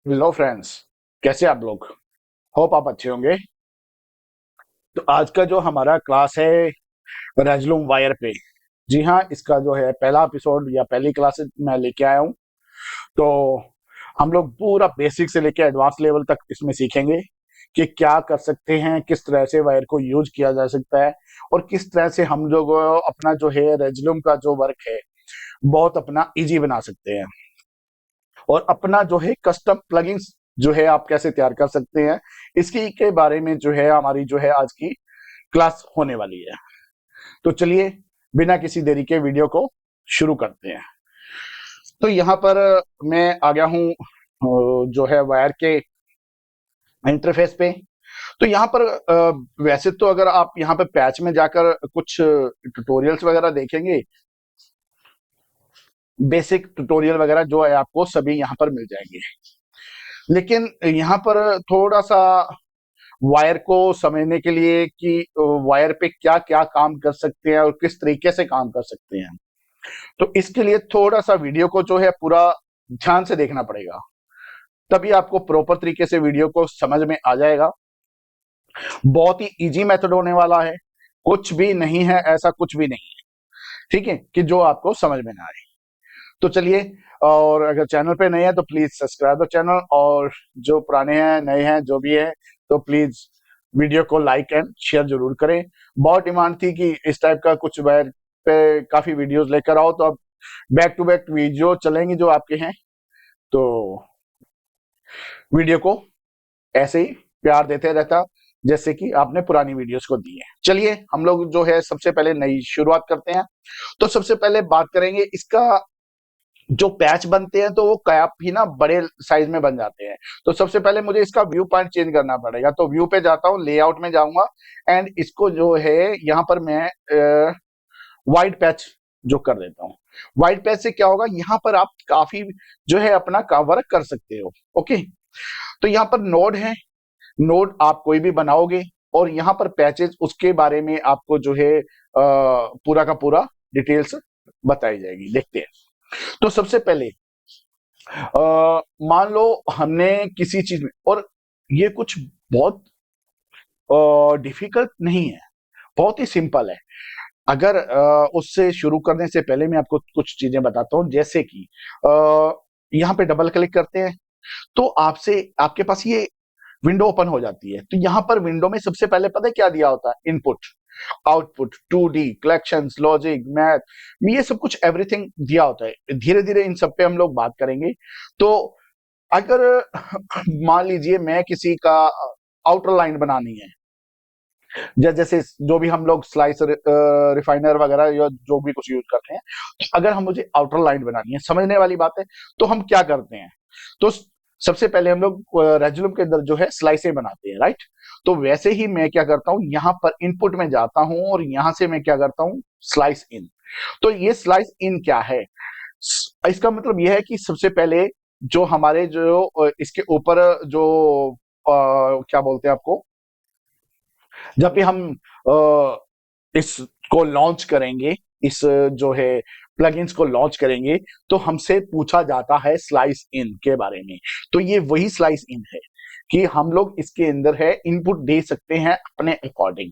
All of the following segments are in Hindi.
हेलो फ्रेंड्स, कैसे आप लोग? होप आप अच्छे होंगे। तो आज का जो हमारा क्लास है रेजलूम वायर पे, जी हाँ, इसका जो है पहला एपिसोड या पहली क्लास मैं लेके आया हूँ। तो हम लोग पूरा बेसिक से लेके एडवांस लेवल तक इसमें सीखेंगे कि क्या कर सकते हैं, किस तरह से वायर को यूज किया जा सकता है और किस तरह से हम लोग अपना जो है रेजलूम का जो वर्क है बहुत अपना इजी बना सकते हैं और अपना जो है कस्टम प्लगइन्स जो है आप कैसे तैयार कर सकते हैं, इसकी के बारे में जो है हमारी जो है आज की क्लास होने वाली है। तो चलिए बिना किसी देरी के वीडियो को शुरू करते हैं। तो यहाँ पर मैं आ गया हूँ जो है वायर के इंटरफेस पे। तो यहाँ पर वैसे तो अगर आप यहाँ पे पैच में जाकर कुछ ट्यूटोरियल्स वगैरह देखेंगे, बेसिक ट्यूटोरियल वगैरह जो है आपको सभी यहाँ पर मिल जाएंगे। लेकिन यहाँ पर थोड़ा सा वायर को समझने के लिए कि वायर पे क्या क्या काम कर सकते हैं और किस तरीके से काम कर सकते हैं, तो इसके लिए थोड़ा सा वीडियो को जो है पूरा ध्यान से देखना पड़ेगा, तभी आपको प्रॉपर तरीके से वीडियो को समझ में आ जाएगा। बहुत ही इजी मेथड होने वाला है, कुछ भी नहीं है, ऐसा कुछ भी नहीं है, ठीक है, कि जो आपको समझ में ना आए। तो चलिए, और अगर चैनल पे नए हैं तो प्लीज सब्सक्राइब द चैनल, और जो पुराने हैं नए हैं जो भी है तो प्लीज वीडियो को लाइक एंड शेयर जरूर करें। बहुत डिमांड थी कि इस टाइप का कुछ वायर पे काफी वीडियोस लेकर आओ, तो अब बैक टू बैक वीडियो चलेंगी जो आपके हैं। तो वीडियो को ऐसे ही प्यार देते रहता जैसे कि आपने पुरानी वीडियोस को दी है। चलिए हम लोग जो है सबसे पहले नई शुरुआत करते हैं। तो सबसे पहले बात करेंगे इसका जो पैच बनते हैं, तो वो काफी ना बड़े साइज में बन जाते हैं। तो सबसे पहले मुझे इसका व्यू पॉइंट चेंज करना पड़ेगा, तो व्यू पे जाता हूँ, लेआउट में जाऊंगा एंड इसको जो है यहाँ पर मैं वाइड पैच जो कर देता हूँ। वाइड पैच से क्या होगा, यहाँ पर आप काफी जो है अपना वर्क कर सकते हो। ओके, तो यहाँ पर नोड है, नोड आप कोई भी बनाओगे और यहाँ पर पैचेज उसके बारे में आपको जो है पूरा का पूरा डिटेल्स बताई जाएगी। देखते हैं। तो सबसे पहले मान लो हमने किसी चीज में, और ये कुछ बहुत डिफिकल्ट नहीं है, बहुत ही सिंपल है। अगर उससे शुरू करने से पहले मैं आपको कुछ चीजें बताता हूँ, जैसे कि यहाँ पे डबल क्लिक करते हैं तो आपसे आपके पास ये विंडो ओपन हो जाती है। तो यहाँ पर विंडो में सबसे पहले पता है क्या दिया होता है? Input, output, 2D, collections, logic, math, ये सब कुछ एवरीथिंग दिया होता है। धीरे धीरे इन सब पे हम लोग बात करेंगे। तो अगर मान लीजिए मैं किसी का आउटर लाइन बनानी है, जैसे जो भी हम लोग स्लाइसर, रिफाइनर वगैरह या जो भी कुछ यूज करते हैं, तो अगर हम मुझे आउटर लाइन बनानी है, समझने वाली बात है, तो हम क्या करते हैं? तो सबसे पहले हम लोग रेजुलम के अंदर जो है स्लाइसें बनाते हैं, राइट? तो वैसे ही मैं क्या करता हूँ, यहाँ पर इनपुट में जाता हूँ और यहाँ से मैं क्या करता हूँ, स्लाइस इन। तो ये स्लाइस इन क्या है? इसका मतलब यह है कि सबसे पहले जो हमारे जो इसके ऊपर जो क्या बोलते हैं आपको, जब भी हम इसको लॉन्च करेंगे, इस जो है प्लगइन्स को लॉन्च करेंगे, तो हमसे पूछा जाता है स्लाइस इन के बारे में। तो ये वही स्लाइस इन है कि हम लोग इसके अंदर है इनपुट दे सकते हैं अपने अकॉर्डिंग,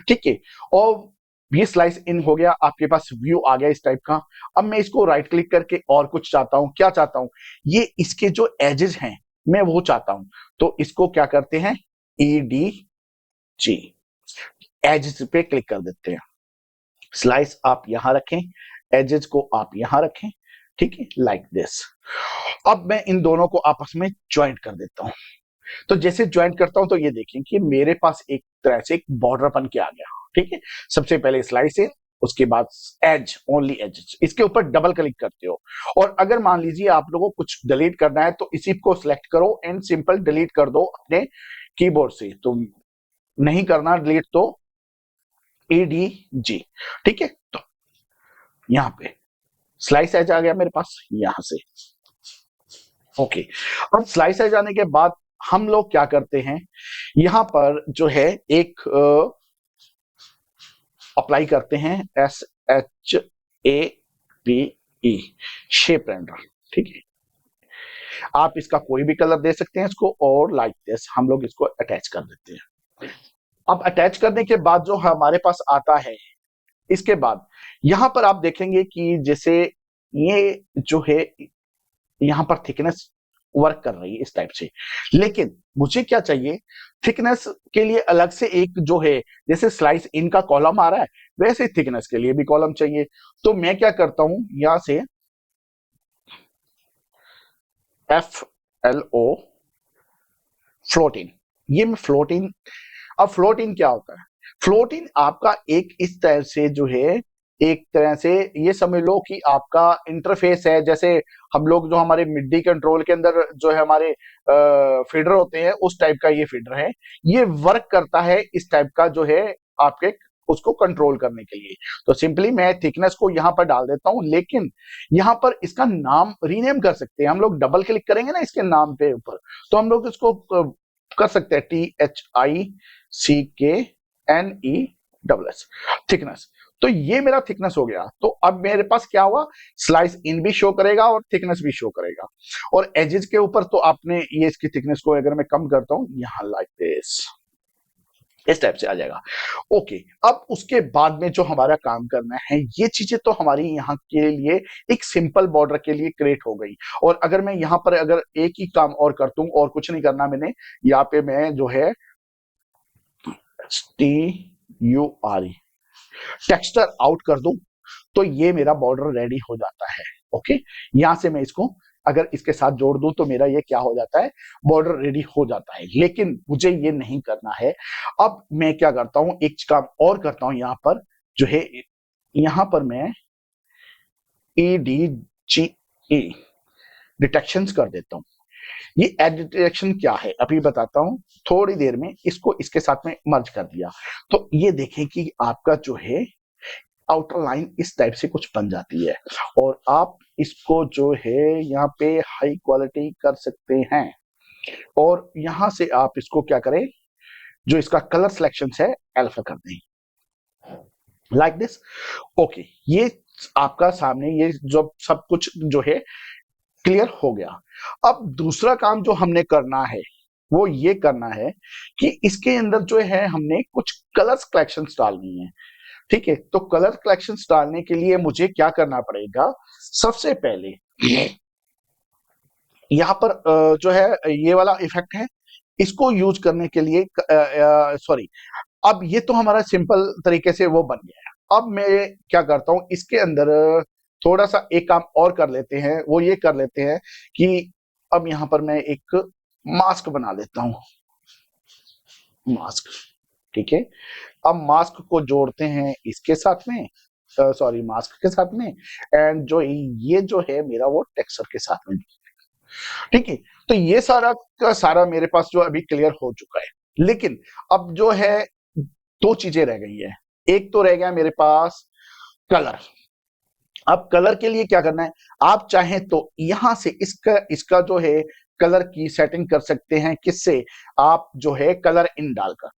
ठीक है। और ये स्लाइस इन हो गया, आपके पास व्यू आ गया इस टाइप का। अब मैं इसको राइट क्लिक करके और कुछ चाहता हूं, क्या चाहता हूं, ये इसके जो एजेस हैं मैं वो चाहता हूं। तो इसको क्या करते हैं, EDG, एजेस पे क्लिक कर देते हैं। स्लाइस आप यहां रखें, एजेस को आप यहां रखें, ठीक है, लाइक दिस। अब मैं इन दोनों को आपस में ज्वाइंट कर देता हूं। तो जैसे ज्वाइंट करता हूं तो ये देखें कि मेरे पास एक तरह से एक बॉर्डर बन के आ गया, ठीक है। सबसे पहले स्लाइस इन, उसके बाद एज, ओनली एज, इसके ऊपर डबल क्लिक करते हो। और अगर मान लीजिए आप लोगों को कुछ डिलीट करना है तो इसी को सिलेक्ट करो एंड सिंपल डिलीट कर दो अपने कीबोर्ड से। तो नहीं करना डिलीट तो EDG, ठीक है। तो यहां पे स्लाइस एज आ गया मेरे पास यहां से। ओके, अब स्लाइस एज आने के बाद हम लोग क्या करते हैं, यहां पर जो है एक अप्लाई करते हैं, SHAPE, शेप रेंडर, ठीक है। आप इसका कोई भी कलर दे सकते हैं इसको, और लाइक दिस हम लोग इसको अटैच कर देते हैं। अब अटैच करने के बाद जो हमारे पास आता है, इसके बाद यहां पर आप देखेंगे कि जैसे ये जो है यहां पर थिकनेस वर्क कर रही है इस टाइप से, लेकिन मुझे क्या चाहिए, थिकनेस के लिए अलग से एक जो है, जैसे स्लाइस इन का कॉलम आ रहा है वैसे थिकनेस के लिए भी कॉलम चाहिए। तो मैं क्या करता हूं, यहां से FLO फ्लोटिन, ये मैं फ्लोटिन, अब फ्लोटिन क्या होता है, फ्लोटिन आपका एक इस तरह से जो है, एक तरह से ये समझ लो कि आपका इंटरफेस है, जैसे हम लोग जो हमारे मिडी कंट्रोल के अंदर जो है हमारे फीडर होते हैं उस टाइप का ये फीडर है। ये वर्क करता है इस टाइप का जो है आपके उसको कंट्रोल करने के लिए। तो सिंपली मैं थिकनेस को यहां पर डाल देता हूं, लेकिन यहां पर इसका नाम रीनेम कर सकते हैं हम लोग, डबल क्लिक करेंगे ना इसके नाम पे ऊपर, तो हम लोग इसको कर सकते हैं THICKNESS थिकनेस। तो ये मेरा थिकनेस हो गया। तो अब मेरे पास क्या हुआ, स्लाइस इन भी शो करेगा और थिकनेस भी शो करेगा। और एजेस के ऊपर तो आपने ये इसकी थिकनेस को अगर मैं कम करता हूं यहां लाइक दिस, इस टाइप से आ जाएगा। ओके, अब उसके बाद में जो हमारा काम करना है, ये चीजें तो हमारी यहाँ के लिए एक सिंपल बॉर्डर के लिए क्रिएट हो गई। और अगर मैं यहाँ पर अगर एक ही काम और कर दूं और कुछ नहीं करना मैंने, यहाँ पे मैं जो है TURE टेक्सचर आउट कर दूं, तो ये मेरा बॉर्डर रेडी हो जाता है। ओके, यहां से मैं इसको अगर इसके साथ जोड़ दूं तो मेरा ये क्या हो जाता है, बॉर्डर रेडी हो जाता है। लेकिन मुझे ये नहीं करना है। अब मैं क्या करता हूं, एक काम और करता हूं, यहां पर जो है, यहां पर मैं EDGE डिटेक्शंस कर देता हूं। ये एड डिटेक्शन क्या है अभी बताता हूं, थोड़ी देर में इसको इसके साथ में मर्ज कर दिया तो ये देखें कि आपका जो है आउटर लाइन इस टाइप से कुछ बन जाती है। और आप इसको जो है यहाँ पे हाई क्वालिटी कर सकते हैं, और यहां से आप इसको क्या करें, जो इसका कलर सिलेक्शन है अल्फा कर दें, लाइक दिस। ओके, ये आपका सामने ये जो सब कुछ जो है क्लियर हो गया। अब दूसरा काम जो हमने करना है वो ये करना है कि इसके अंदर जो है हमने कुछ कलर्स कलेक्शंस डालनी है। ठीक है, तो कलर कलेक्शंस डालने के लिए मुझे क्या करना पड़ेगा, सबसे पहले यहाँ पर जो है ये वाला इफेक्ट है, इसको यूज करने के लिए सॉरी, अब ये तो हमारा सिंपल तरीके से वो बन गया है। अब मैं क्या करता हूं, इसके अंदर थोड़ा सा एक काम और कर लेते हैं, वो ये कर लेते हैं कि अब यहां पर मैं एक मास्क बना लेता हूं, मास्क। ठीक है, अब मास्क को जोड़ते हैं इसके साथ में, सॉरी मास्क के साथ में, एंड जो ये जो है मेरा वो टेक्सचर के साथ में। ठीक है, तो ये सारा का सारा मेरे पास जो अभी क्लियर हो चुका है। लेकिन अब जो है दो चीजें रह गई है, एक तो रह गया मेरे पास कलर। अब कलर के लिए क्या करना है, आप चाहें तो यहां से इसका इसका जो है कलर की सेटिंग कर सकते हैं, किससे, आप जो है कलर इन डालकर।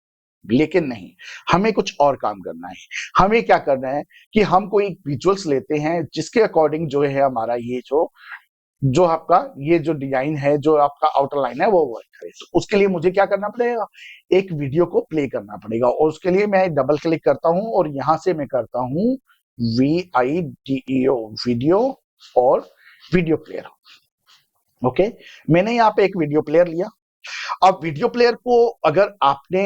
लेकिन नहीं, हमें कुछ और काम करना है। हमें क्या करना है कि हम कोई विजुअल्स लेते हैं जिसके अकॉर्डिंग जो है हमारा ये जो जो आपका ये जो डिजाइन है, जो आपका आउटर लाइन है वो वर्क करे। तो उसके लिए मुझे क्या करना पड़ेगा, एक वीडियो को प्ले करना पड़ेगा, और उसके लिए मैं डबल क्लिक करता हूं और यहां से मैं करता हूं VIDEO वीडियो और वीडियो प्लेयर। ओके, मैंने यहाँ पे एक वीडियो प्लेयर लिया। अब वीडियो प्लेयर को अगर आपने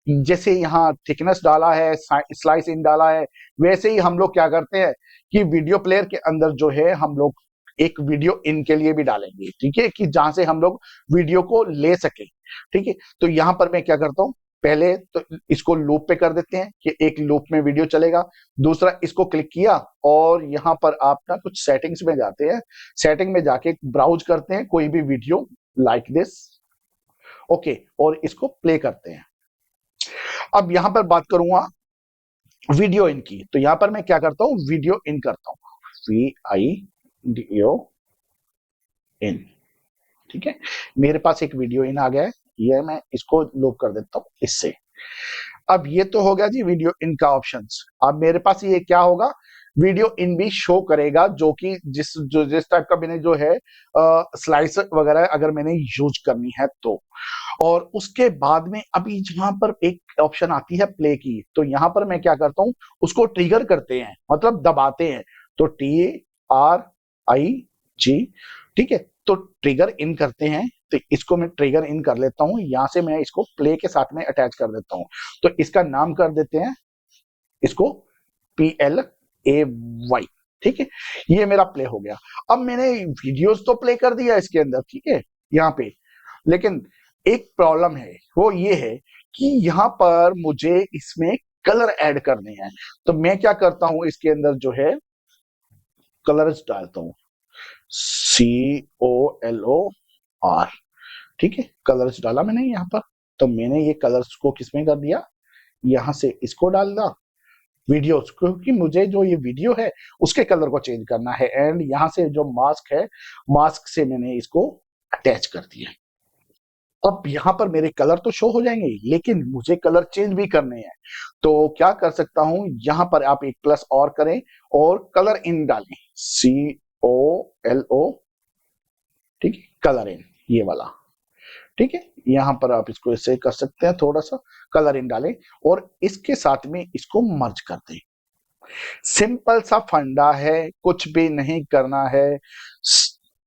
जैसे यहाँ थिकनेस डाला है, स्लाइस इन डाला है, वैसे ही हम लोग क्या करते हैं कि वीडियो प्लेयर के अंदर जो है हम लोग एक वीडियो इन के लिए भी डालेंगे। ठीक है, कि जहां से हम लोग वीडियो को ले सके। ठीक है, तो यहां पर मैं क्या करता हूं, पहले तो इसको लूप पे कर देते हैं कि एक लूप में वीडियो चलेगा। दूसरा, इसको क्लिक किया और यहां पर आप ना कुछ सेटिंग्स में जाते हैं, सेटिंग में जाके ब्राउज करते हैं कोई भी वीडियो लाइक दिस। ओके, और इसको प्ले करते हैं। अब यहां पर बात करूंगा वीडियो इन की, तो यहां पर मैं क्या करता हूं, वीडियो इन करता हूं, VIDEO इन। ठीक है, मेरे पास एक वीडियो इन आ गया है, ये मैं इसको लूप कर देता हूं इससे। अब ये तो हो गया जी वीडियो इन का ऑप्शंस। अब मेरे पास ये क्या होगा, वीडियो इन भी शो करेगा, जो कि जिस टाइप का मैंने जो है स्लाइस वगैरह अगर मैंने यूज करनी है तो। और उसके बाद में अभी जहां पर एक ऑप्शन आती है प्ले की, तो यहां पर मैं क्या करता हूं, उसको ट्रिगर करते हैं, मतलब दबाते हैं। तो TRIG, ठीक है, तो ट्रिगर इन करते हैं। तो इसको मैं ट्रिगर इन कर लेता हूं, यहां से मैं इसको प्ले के साथ में अटैच कर देता हूं। तो इसका नाम कर देते हैं इसको PLAY, ठीक है। ये मेरा प्ले हो गया। अब मैंने वीडियोस तो प्ले कर दिया इसके अंदर, ठीक है, यहाँ पे। लेकिन एक प्रॉब्लम है, वो ये है कि यहाँ पर मुझे इसमें कलर ऐड करने हैं। तो मैं क्या करता हूं, इसके अंदर जो है कलर्स डालता हूं, COLOR, ठीक है, कलर्स डाला मैंने यहाँ पर। तो मैंने ये कलर्स को किसमें कर दिया, यहां से इसको डाल दिया वीडियोस, क्योंकि मुझे जो ये वीडियो है उसके कलर को चेंज करना है। एंड यहाँ से जो मास्क है, मास्क से मैंने इसको अटैच कर दिया। अब यहाँ पर मेरे कलर तो शो हो जाएंगे, लेकिन मुझे कलर चेंज भी करने हैं। तो क्या कर सकता हूं, यहाँ पर आप एक प्लस और करें और कलर इन डालें, COLO, ठीक है, कलर इन, ये वाला, ठीक है। यहाँ पर आप इसको ऐसे कर सकते हैं, थोड़ा सा कलर इन डालें और इसके साथ में इसको मर्ज कर दें। सिंपल सा फंडा है, कुछ भी नहीं करना है।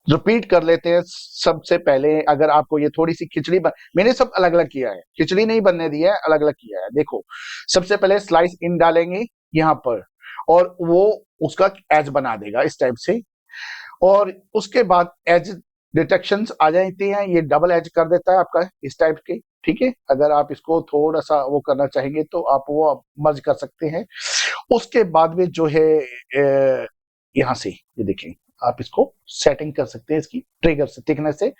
रिपीट कर लेते हैं। सबसे पहले अगर आपको ये थोड़ी सी मैंने सब अलग अलग किया है, खिचड़ी नहीं बनने दिया है, अलग अलग किया है। देखो, सबसे पहले स्लाइस इन डालेंगे यहाँ पर, और वो उसका एज बना देगा इस टाइप से। और उसके बाद एज डिटेक्शंस आ जाती हैं, ये डबल एज कर देता है आपका इस टाइप के, ठीक है। अगर आप इसको थोड़ा सा वो करना चाहेंगे तो आप वो मर्ज कर सकते हैं। उसके बाद में जो है यहाँ से ये देखें, आप इसको सेटिंग कर सकते हैं इसकी ट्रिगर से, थिकनेस से।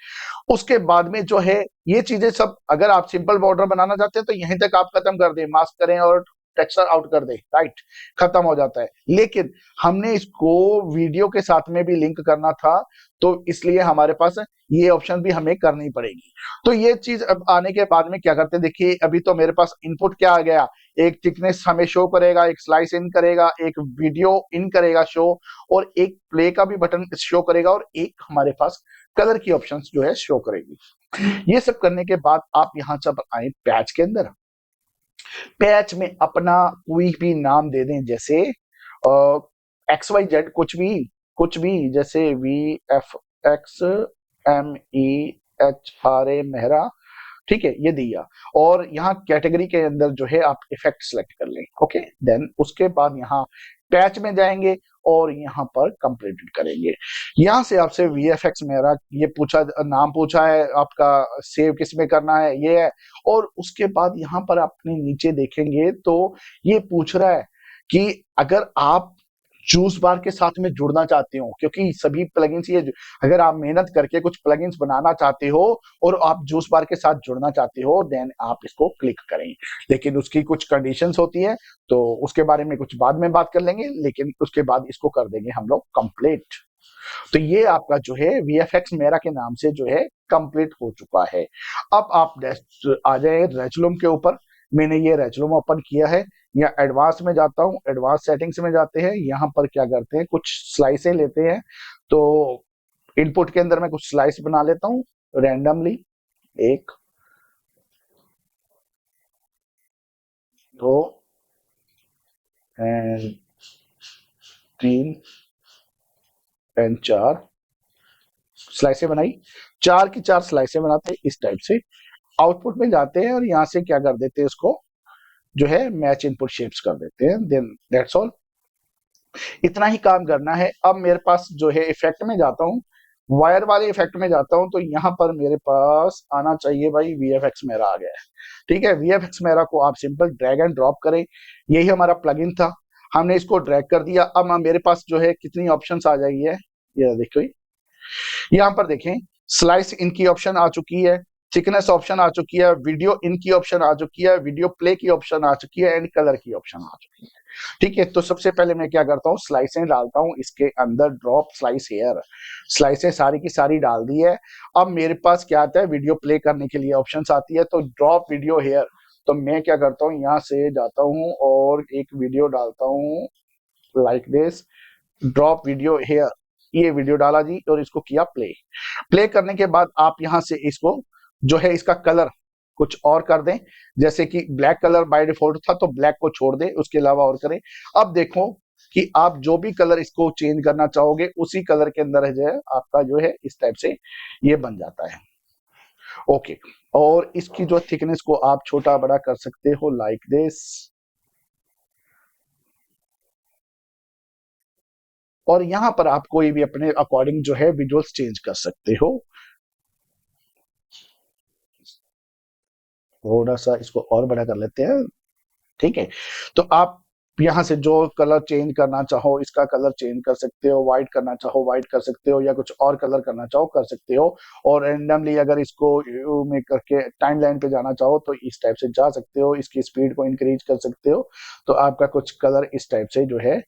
उसके बाद में जो है ये चीजें सब, अगर आप सिंपल बॉर्डर बनाना चाहते हैं तो यहीं तक आप खत्म कर दें, मास्क करें और टेक्सचर आउट कर दे, राइट, खत्म हो जाता है। लेकिन हमने इसको वीडियो के साथ में भी लिंक करना था, तो इसलिए हमारे पास ये ऑप्शन भी हमें करनी पड़ेगी। तो ये चीज अब आने के बाद में क्या करते हैं, देखिए अभी तो मेरे पास इनपुट क्या आ गया, एक थिकनेस हमें शो करेगा, एक स्लाइस इन करेगा, एक वीडियो इन करेगा शो, और एक प्ले का भी बटन शो करेगा, और एक हमारे पास कलर की ऑप्शंस जो है शो करेगी। ये सब करने के बाद आप यहाँ जब आए पैच के अंदर, पैच में अपना कोई भी नाम दे दें, जैसे XYZ, कुछ भी जैसे VFXMEHRA मेहरा, ठीक है, ये दिया। और यहाँ कैटेगरी के अंदर जो है आप इफेक्ट सेलेक्ट कर लें, ओके। देन उसके बाद यहाँ पैच में जाएंगे और यहाँ पर कंप्लीटेड करेंगे। यहाँ से आपसे VFX मेरा ये पूछा, नाम पूछा है आपका, सेव किस में करना है, ये है। और उसके बाद यहाँ पर आपने नीचे देखेंगे तो ये पूछ रहा है कि अगर आप जूस बार के साथ में जुड़ना चाहते हो, क्योंकि सभी प्लगइन्स ये, अगर आप मेहनत करके कुछ प्लगइन्स बनाना चाहते हो और आप जूस बार के साथ जुड़ना चाहते हो, देन आप इसको क्लिक करें। लेकिन उसकी कुछ कंडीशंस होती है, तो उसके बारे में कुछ बाद में बात कर लेंगे, लेकिन उसके बाद इसको कर देंगे हम लोग कंप्लीट। तो ये आपका जो है VFX मेरा के नाम से जो है कंप्लीट हो चुका है। अब आप आ जाए रेचलूम के ऊपर। मैंने ये रेचलूम ओपन किया है, या एडवांस में जाता हूँ, एडवांस सेटिंग्स में जाते हैं। यहाँ पर क्या करते हैं, कुछ स्लाइसें लेते हैं। तो इनपुट के अंदर मैं कुछ स्लाइस बना लेता हूँ रैंडमली, 1 2 एंड 3 एंड 4 स्लाइसें बनाई। 4 की 4 स्लाइसें बनाते हैं इस टाइप से। आउटपुट में जाते हैं और यहाँ से क्या कर देते हैं, इसको जो है मैच इनपुट शेप्स कर देते हैं। देन दैट्स ऑल, इतना ही काम करना है। अब मेरे पास जो है इफेक्ट में जाता हूँ, वायर वाले इफेक्ट में जाता हूँ, तो यहाँ पर मेरे पास आना चाहिए भाई VFX मेरा आ गया है, ठीक है। VFX मेरा को आप सिंपल ड्रैग एंड ड्रॉप करें, यही हमारा प्लगइन था, हमने इसको ड्रैग कर दिया। अब मेरे पास जो है कितनी ऑप्शंस आ जाएगी है, ये देखो, यहाँ पर देखें, स्लाइस इन की ऑप्शन आ चुकी है, थिकनेस ऑप्शन आ चुकी है, वीडियो इन की ऑप्शन आ चुकी है, वीडियो प्ले की ऑप्शन आ चुकी है, एंड कलर की ऑप्शन आ चुकी है, ठीक है। तो सबसे पहले मैं क्या करता हूँ, स्लाइसें डालता हूँ इसके अंदर, ड्रॉप स्लाइस हेयर, स्लाइसें सारी की सारी डाल दी है। अब मेरे पास क्या आता है, वीडियो प्ले करने के लिए ऑप्शन आती है, तो ड्रॉप वीडियो हेयर। तो मैं क्या करता हूँ, यहाँ से जाता हूँ और एक वीडियो डालता हूँ, like this, drop video hair, ये वीडियो डाला जी और इसको किया प्ले। प्ले करने के बाद आप यहाँ से इसको जो है इसका कलर कुछ और कर दें, जैसे कि ब्लैक कलर बाय डिफॉल्ट था तो ब्लैक को छोड़ दें, उसके अलावा और करें। अब देखो कि आप जो भी कलर इसको चेंज करना चाहोगे उसी कलर के अंदर जो है आपका जो है इस टाइप से ये बन जाता है। ओके, और इसकी जो थिकनेस को आप छोटा बड़ा कर सकते हो लाइक दिस, और यहाँ पर आप कोई भी अपने अकॉर्डिंग जो है विजुअल्स चेंज कर सकते हो। थोड़ा सा इसको और बड़ा कर लेते हैं, ठीक है। तो आप यहाँ से जो कलर चेंज करना चाहो इसका कलर चेंज कर सकते हो, व्हाइट करना चाहो व्हाइट कर सकते हो, या कुछ और कलर करना चाहो कर सकते हो। और रैंडमली अगर इसको में करके टाइमलाइन पे जाना चाहो तो इस टाइप से जा सकते हो, इसकी स्पीड को इंक्रीज कर सकते हो, तो आपका कुछ कलर इस टाइप से जो है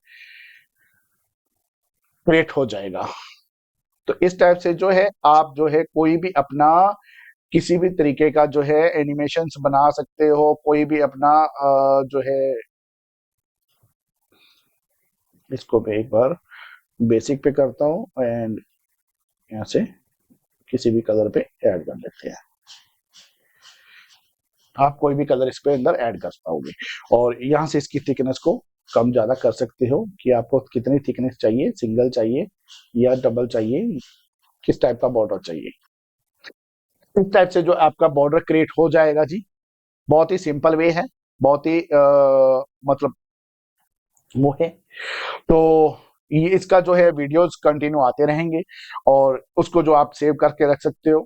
क्रिएट हो जाएगा। तो इस टाइप से जो है आप जो है कोई भी अपना किसी भी तरीके का जो है एनिमेशंस बना सकते हो, कोई भी अपना जो है, इसको मैं एक बार बेसिक पे करता हूँ एंड यहाँ से किसी भी कलर पे ऐड कर लेते हैं। आप कोई भी कलर इसके अंदर ऐड कर पाओगे, और यहाँ से इसकी थिकनेस को कम ज्यादा कर सकते हो कि आपको कितनी थिकनेस चाहिए, सिंगल चाहिए या डबल चाहिए, किस टाइप का बॉर्डर चाहिए। इस टाइप से जो आपका बॉर्डर क्रिएट हो जाएगा जी। बहुत ही सिंपल वे है, बहुत ही मतलब वो है। तो ये इसका जो है वीडियोस कंटिन्यू आते रहेंगे, और उसको जो आप सेव करके रख सकते हो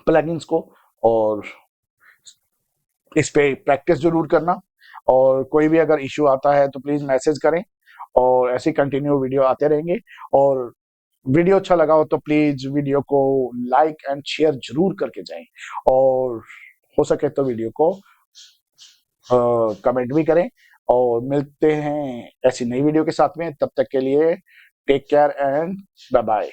प्लगइन्स को, और इस पे प्रैक्टिस जरूर करना। और कोई भी अगर इश्यू आता है तो प्लीज मैसेज करें, और ऐसे कंटिन्यू वीडियो आते रहेंगे। और वीडियो अच्छा लगा हो तो प्लीज वीडियो को लाइक एंड शेयर जरूर करके जाएं, और हो सके तो वीडियो को कमेंट भी करें। और मिलते हैं ऐसी नई वीडियो के साथ में, तब तक के लिए take care and bye bye.